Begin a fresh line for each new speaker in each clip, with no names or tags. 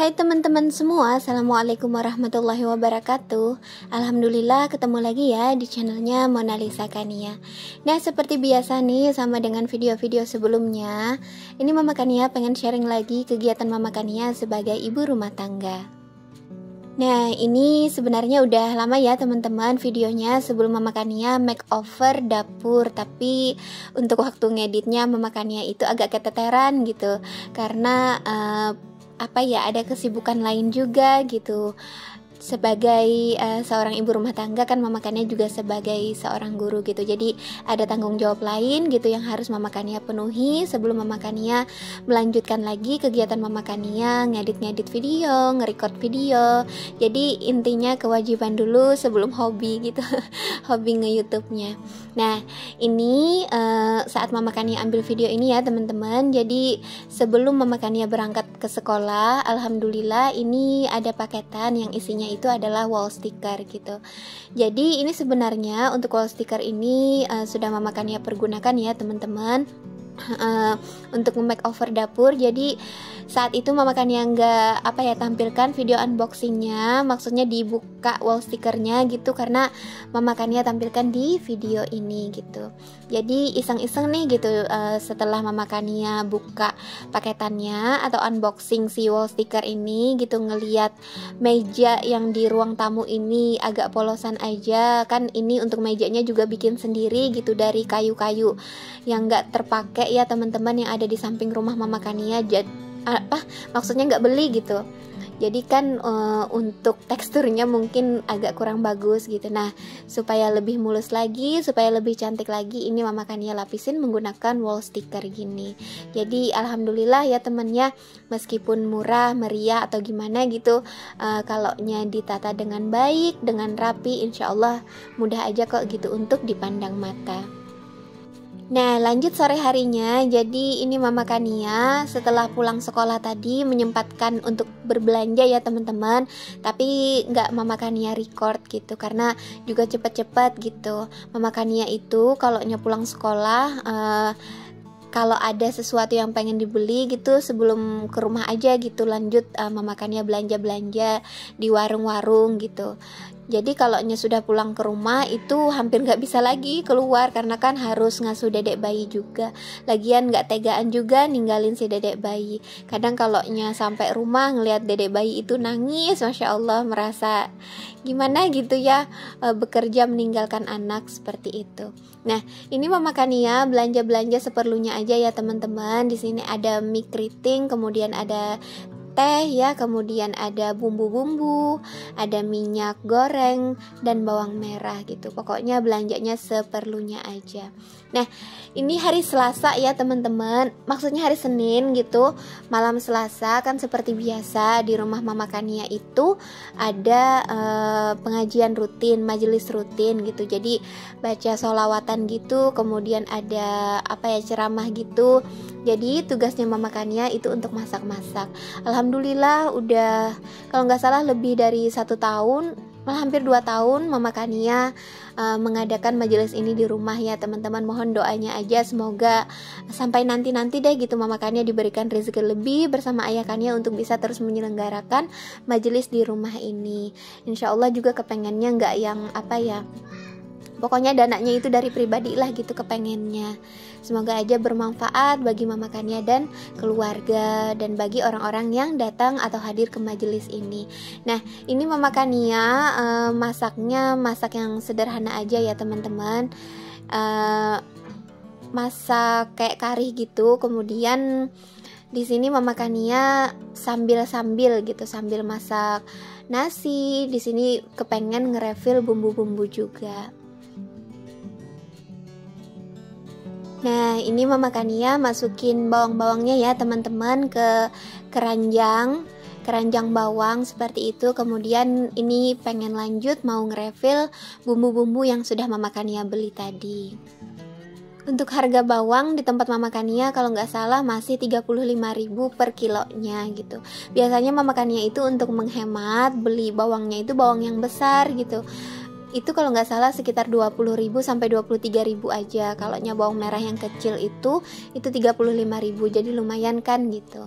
Hai teman-teman semua, Assalamualaikum warahmatullahi wabarakatuh. Alhamdulillah ketemu lagi ya di channelnya Mona Lisa Kania. Nah, seperti biasa nih, sama dengan video-video sebelumnya, ini Mama Kania pengen sharing lagi kegiatan Mama Kania sebagai ibu rumah tangga. Nah, ini sebenarnya udah lama ya teman-teman videonya sebelum Mama Kania makeover dapur. Tapi untuk waktu ngeditnya Mama Kania itu agak keteteran gitu, karena ada kesibukan lain juga gitu. Sebagai seorang ibu rumah tangga kan Mama Kania juga sebagai seorang guru gitu. Jadi ada tanggung jawab lain gitu yang harus Mama Kania penuhi sebelum Mama Kania melanjutkan lagi kegiatan Mama Kania ngedit-ngedit video, nge-record video. Jadi intinya kewajiban dulu sebelum hobi gitu. Hobi nge-YouTube-nya. Nah, ini saat Mama Kania ambil video ini ya teman-teman. Jadi sebelum Mama Kania berangkat ke sekolah, alhamdulillah ini ada paketan yang isinya itu adalah wall sticker gitu. Jadi ini sebenarnya untuk wall sticker ini sudah Mama Kania pergunakan ya teman-teman, untuk makeover dapur. Jadi saat itu Mama Kania nggak tampilkan video unboxingnya, maksudnya dibuka wall stickernya gitu, karena Mama Kania tampilkan di video ini gitu. Jadi iseng-iseng nih gitu, setelah Mama Kania buka paketannya atau unboxing si wall sticker ini gitu, ngeliat meja yang di ruang tamu ini agak polosan aja. Kan ini untuk mejanya juga bikin sendiri gitu dari kayu-kayu yang nggak terpakai ya teman-teman, yang ada di samping rumah Mama Kania. Maksudnya nggak beli gitu. Jadi kan untuk teksturnya mungkin agak kurang bagus gitu. Nah, supaya lebih mulus lagi, supaya lebih cantik lagi, ini Mama Kania lapisin menggunakan wall sticker gini. Jadi alhamdulillah ya temennya, meskipun murah, meriah atau gimana gitu, kalaunya ditata dengan baik, dengan rapi, insya Allah mudah aja kok gitu untuk dipandang mata. Nah, lanjut sore harinya. Jadi ini Mama Kania setelah pulang sekolah tadi menyempatkan untuk berbelanja ya teman-teman. Tapi nggak Mama Kania record gitu, karena juga cepet-cepet gitu. Mama Kania itu kalau pulang sekolah, kalau ada sesuatu yang pengen dibeli gitu, sebelum ke rumah aja gitu lanjut Mama Kania belanja-belanja di warung-warung gitu. Jadi kalau sudah pulang ke rumah itu hampir nggak bisa lagi keluar, karena kan harus ngasuh dedek bayi juga. Lagian nggak tegaan juga ninggalin si dedek bayi. Kadang kalau sampai rumah ngelihat dedek bayi itu nangis, Masya Allah, merasa gimana gitu ya, bekerja meninggalkan anak seperti itu. Nah, ini Mama Kania belanja-belanja seperlunya aja ya teman-teman. Di sini ada mie keriting, kemudian ada teh ya, kemudian ada bumbu-bumbu, ada minyak goreng dan bawang merah gitu. Pokoknya belanjanya seperlunya aja. Nah, ini hari Selasa ya teman-teman, maksudnya hari Senin gitu. Malam Selasa kan seperti biasa di rumah Mama Kania itu ada pengajian rutin, majelis rutin gitu. Jadi baca sholawatan gitu, kemudian ada ceramah gitu. Jadi tugasnya Mama Kania itu untuk masak-masak. Alhamdulillah udah, kalau nggak salah lebih dari 1 tahun, malah hampir 2 tahun Mama Kania mengadakan majelis ini di rumah ya teman-teman. Mohon doanya aja, semoga sampai nanti-nanti deh gitu Mama Kania diberikan rezeki lebih bersama Ayah Kania untuk bisa terus menyelenggarakan majelis di rumah ini. Insya Allah juga kepengennya nggak yang pokoknya dananya itu dari pribadi lah gitu kepengennya. Semoga aja bermanfaat bagi Mama Kania dan keluarga, dan bagi orang-orang yang datang atau hadir ke majelis ini. Nah, ini Mama Kania masaknya masak yang sederhana aja ya teman-teman. Masak kayak kari gitu. Kemudian di sini Mama Kania sambil gitu, sambil masak nasi. Di sini kepengen nge-refill bumbu-bumbu juga. Nah, ini Mama Kania masukin bawang-bawangnya ya teman-teman ke keranjang bawang seperti itu. Kemudian ini pengen lanjut mau nge-refill bumbu-bumbu yang sudah Mama Kania beli tadi. Untuk harga bawang di tempat Mama Kania kalau nggak salah masih 35.000 per kilonya gitu. Biasanya Mama Kania itu untuk menghemat beli bawangnya itu bawang yang besar gitu. Itu kalau nggak salah sekitar 20.000 sampai 23.000 aja. Kalau bawang merah yang kecil itu 35.000, jadi lumayan kan gitu.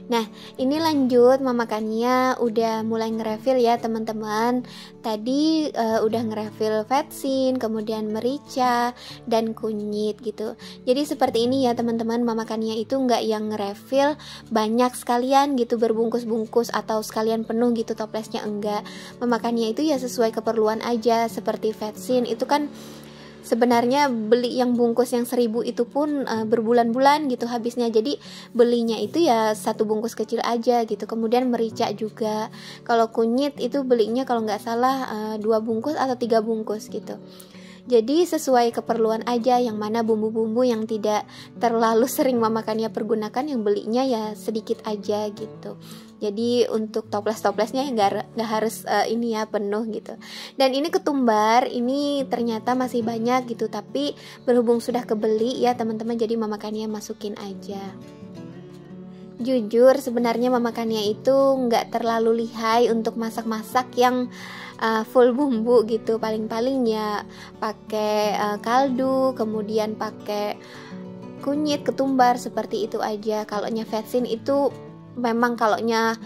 Nah, ini lanjut Mama Kania udah mulai nge-refill ya teman-teman. Tadi udah nge-refill vetsin, kemudian merica dan kunyit gitu. Jadi seperti ini ya teman-teman, Mama Kania itu nggak yang nge-refill banyak sekalian gitu, berbungkus-bungkus atau sekalian penuh gitu toplesnya, enggak. Mama Kania itu ya sesuai keperluan aja. Seperti vetsin itu kan sebenarnya beli yang bungkus yang 1000 itu pun berbulan-bulan gitu habisnya. Jadi belinya itu ya satu bungkus kecil aja gitu. Kemudian merica juga. Kalau kunyit itu belinya kalau nggak salah 2 bungkus atau 3 bungkus gitu. Jadi sesuai keperluan aja, yang mana bumbu-bumbu yang tidak terlalu sering Mama Kania pergunakan, yang belinya ya sedikit aja gitu. Jadi untuk toples-toplesnya nggak harus ini ya penuh gitu. Dan ini ketumbar, ini ternyata masih banyak gitu, tapi berhubung sudah kebeli ya teman-teman, jadi Mama Kania masukin aja. Jujur sebenarnya Mama Kania itu nggak terlalu lihai untuk masak-masak yang full bumbu gitu. Paling-paling ya pakai kaldu, kemudian pakai kunyit, ketumbar, seperti itu aja. Kalaunya vetsin itu memang kalaunya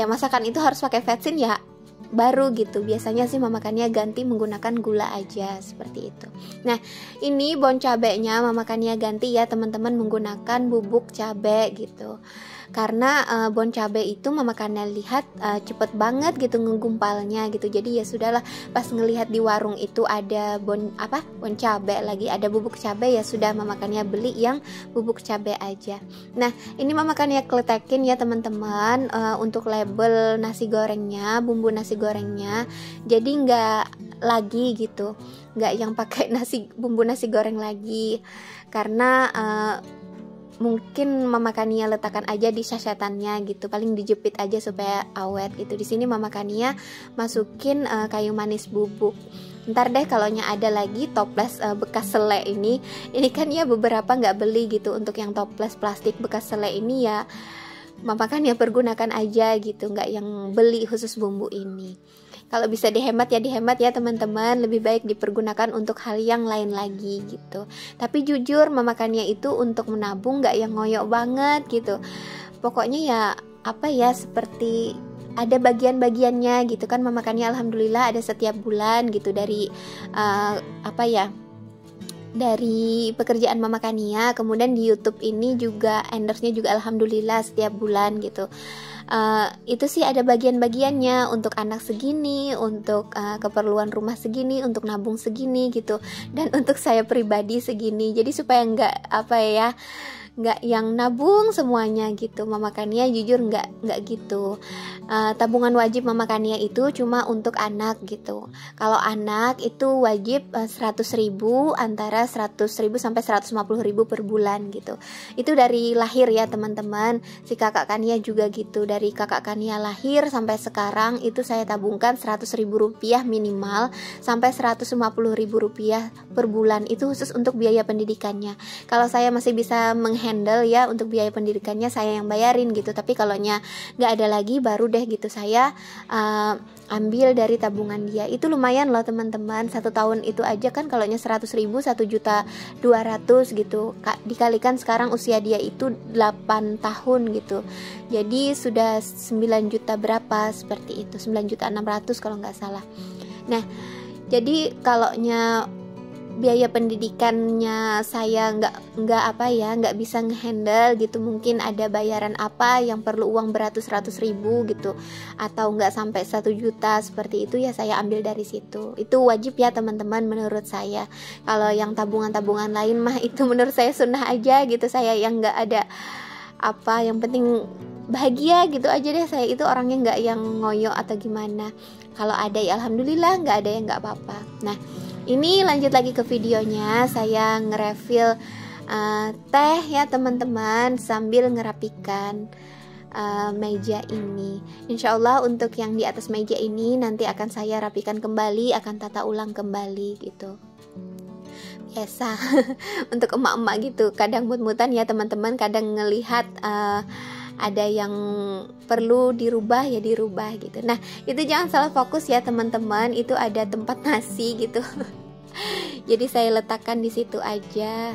masakan itu harus pakai vetsin ya baru gitu. Biasanya sih Mama Kania ganti menggunakan gula aja seperti itu. Nah, ini bon cabenya Mama Kania ganti ya teman-teman menggunakan bubuk cabe gitu. Karena bon cabe itu Mama Kania lihat cepet banget gitu ngegumpalnya gitu. Jadi ya sudahlah, pas ngelihat di warung itu ada bon cabe lagi, ada bubuk cabe, ya sudah Mama Kania beli yang bubuk cabe aja. Nah, ini Mama Kania kletekin ya teman-teman untuk label nasi gorengnya, bumbu nasi gorengnya. Jadi nggak lagi gitu, nggak yang pakai bumbu nasi goreng lagi, karena mungkin Mama Kania letakkan aja di sasetannya gitu, paling dijepit aja supaya awet gitu. Di sini Mama Kania masukin kayu manis bubuk. Ntar deh kalaunya ada lagi toples bekas selai ini kan ya beberapa nggak beli gitu. Untuk yang toples plastik bekas selai ini ya Mama Kania pergunakan aja gitu, nggak yang beli khusus bumbu ini. Kalau bisa dihemat ya teman-teman, lebih baik dipergunakan untuk hal yang lain lagi gitu. Tapi jujur Mama Kania itu untuk menabung nggak yang ngoyok banget gitu. Pokoknya ya seperti ada bagian-bagiannya gitu kan. Mama Kania alhamdulillah ada setiap bulan gitu dari dari pekerjaan Mama Kania. Kemudian di YouTube ini juga endorse-nya juga alhamdulillah setiap bulan gitu. Itu sih ada bagian-bagiannya, untuk anak segini, untuk keperluan rumah segini, untuk nabung segini gitu, dan untuk saya pribadi segini. Jadi supaya nggak yang nabung semuanya gitu. Mama Kania jujur nggak gitu. Tabungan wajib Mama Kania itu cuma untuk anak gitu. Kalau anak itu wajib 100.000, antara 100.000 sampai 150.000 per bulan gitu. Itu dari lahir ya teman-teman. Si kakak Kania juga gitu, dari kakak Kania lahir sampai sekarang itu saya tabungkan 100.000 rupiah minimal sampai 150.000 rupiah per bulan. Itu khusus untuk biaya pendidikannya. Kalau saya masih bisa handle ya untuk biaya pendidikannya, saya yang bayarin gitu. Tapi kalau nggak ada lagi baru deh gitu saya ambil dari tabungan dia. Itu lumayan loh teman-teman, 1 tahun itu aja kan kalau 100.000 1.200.000 gitu, dikalikan sekarang usia dia itu 8 tahun gitu. Jadi sudah 9 juta berapa seperti itu, 9.600.000 kalau nggak salah. Nah, jadi kalau biaya pendidikannya saya nggak bisa ngehandle gitu, mungkin ada bayaran apa yang perlu uang beratus-ratus ribu gitu, atau nggak sampai 1 juta seperti itu, ya saya ambil dari situ. Itu wajib ya teman-teman menurut saya. Kalau yang tabungan-tabungan lain mah itu menurut saya sunnah aja gitu. Saya yang nggak ada yang penting bahagia gitu aja deh. Saya itu orangnya nggak yang ngoyo atau gimana. Kalau ada ya alhamdulillah, nggak ada ya nggak apa-apa. Nah, ini lanjut lagi ke videonya. Saya nge-refill teh ya teman-teman, sambil ngerapikan meja ini. Insya Allah untuk yang di atas meja ini nanti akan saya rapikan kembali, akan tata ulang kembali gitu. Biasa untuk emak-emak gitu, kadang mut-mutan ya teman-teman, kadang ngelihat ada yang perlu dirubah ya dirubah gitu. Nah, itu jangan salah fokus ya teman-teman, itu ada tempat nasi gitu. Jadi saya letakkan di situ aja.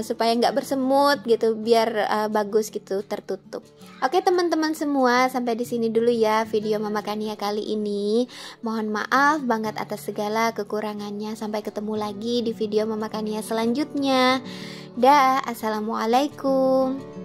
supaya nggak bersemut gitu, biar bagus gitu tertutup. Oke teman-teman semua, sampai di sini dulu ya video Mama Kania kali ini. Mohon maaf banget atas segala kekurangannya. Sampai ketemu lagi di video Mama Kania selanjutnya. Dah, assalamualaikum.